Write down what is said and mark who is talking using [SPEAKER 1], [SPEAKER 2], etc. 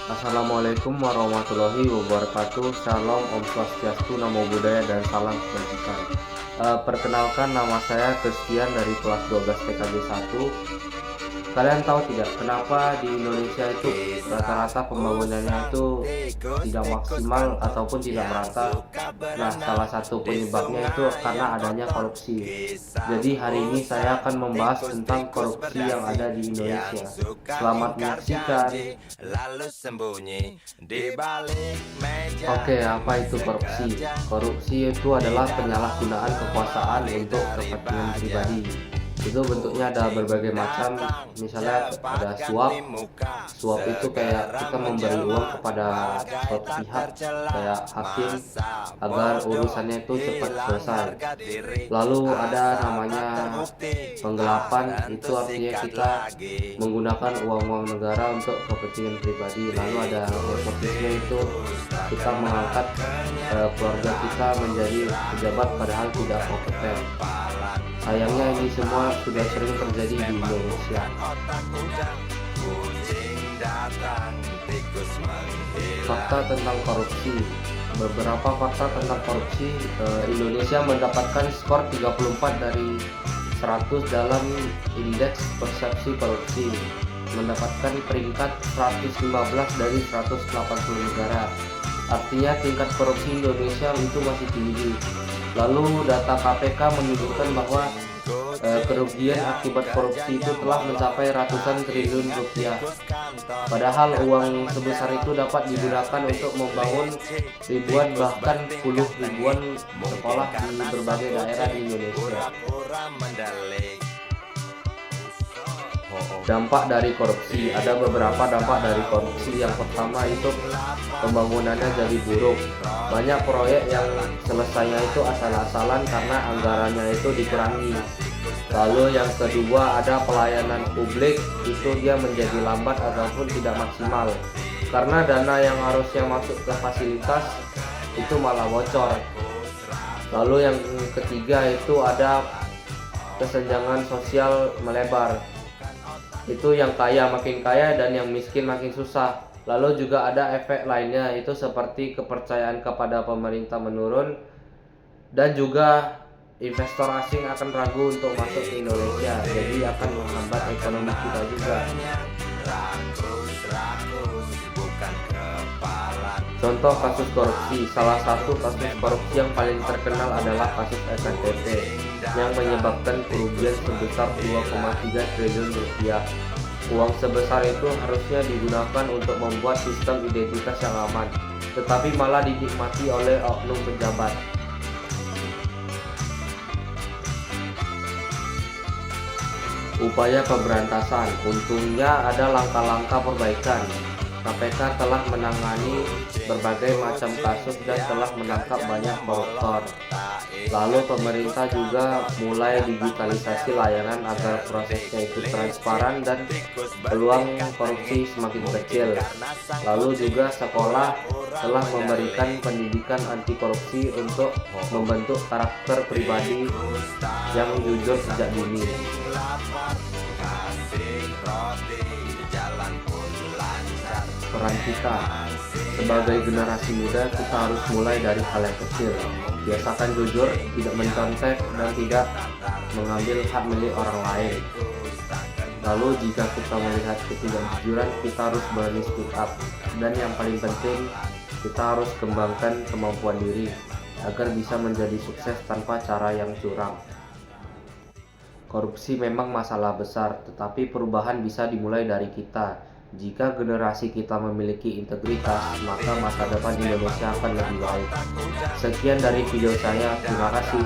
[SPEAKER 1] Assalamualaikum warahmatullahi wabarakatuh. Shalom, Om Swastiastu, Namo Buddhaya, dan salam kebajikan. Perkenalkan, nama saya Christian dari kelas 12 TKJ 1. Kalian tahu tidak kenapa di Indonesia itu rata-rata pembangunannya itu tidak maksimal ataupun tidak merata? Nah, salah satu penyebabnya itu karena adanya korupsi. Jadi hari ini saya akan membahas tentang korupsi yang ada di Indonesia. Selamat menyaksikan. Oke, apa itu korupsi? Korupsi itu adalah penyalahgunaan kekuasaan untuk kepentingan pribadi. Itu bentuknya ada berbagai macam, misalnya ada suap. Suap itu kayak kita memberi uang kepada suatu pihak, kayak hakim, agar urusannya itu cepat selesai. Lalu ada namanya penggelapan, itu artinya kita menggunakan uang-uang negara untuk kepentingan pribadi. Lalu ada nepotisme, itu kita mengangkat keluarga kita menjadi pejabat padahal tidak kompeten. Sayangnya ini semua sudah sering terjadi di Indonesia. Fakta tentang korupsi. Beberapa fakta tentang korupsi. Indonesia mendapatkan skor 34 dari 100 dalam indeks persepsi korupsi, mendapatkan peringkat 115 dari 180 negara. Artinya tingkat korupsi Indonesia itu masih tinggi. Lalu data KPK menunjukkan bahwa kerugian akibat korupsi itu telah mencapai ratusan triliun rupiah. Padahal uang sebesar itu dapat digunakan untuk membangun ribuan bahkan puluh ribuan sekolah di berbagai daerah di Indonesia. Dampak dari korupsi. Ada beberapa dampak dari korupsi. Yang pertama itu pembangunannya jadi buruk. Banyak proyek yang selesainya itu asal-asalan karena anggarannya itu dikurangi. Lalu yang kedua ada pelayanan publik, itu dia menjadi lambat ataupun tidak maksimal karena dana yang harusnya masuk ke fasilitas itu malah bocor. Lalu yang ketiga itu ada kesenjangan sosial melebar. Itu yang kaya makin kaya dan yang miskin makin susah. Lalu juga ada efek lainnya, itu seperti kepercayaan kepada pemerintah menurun, dan juga investor asing akan ragu untuk masuk ke Indonesia, jadi akan menghambat ekonomi kita juga. Contoh kasus korupsi. Salah satu kasus korupsi yang paling terkenal adalah kasus SNTP yang menyebabkan kerugian sebesar 2,3 triliun rupiah. Uang sebesar itu harusnya digunakan untuk membuat sistem identitas yang aman, tetapi malah dinikmati oleh oknum pejabat. Upaya pemberantasan. Untungnya ada langkah-langkah perbaikan. KPK telah menangani berbagai macam kasus dan telah menangkap banyak koruptor. Lalu pemerintah juga mulai digitalisasi layanan agar prosesnya itu transparan dan peluang korupsi semakin kecil. Lalu juga sekolah telah memberikan pendidikan anti korupsi untuk membentuk karakter pribadi yang jujur sejak dini. Peran kita sebagai generasi muda, kita harus mulai dari hal yang kecil. Biasakan jujur, tidak mencontek, dan tidak mengambil hak milik orang lain. Lalu jika kita melihat ketidakjujuran, kita harus berani speak up. Dan yang paling penting, kita harus kembangkan kemampuan diri agar bisa menjadi sukses tanpa cara yang curang. Korupsi memang masalah besar, tetapi perubahan bisa dimulai dari kita. Jika generasi kita memiliki integritas, maka masa depan Indonesia akan lebih baik. Sekian dari video saya, terima kasih.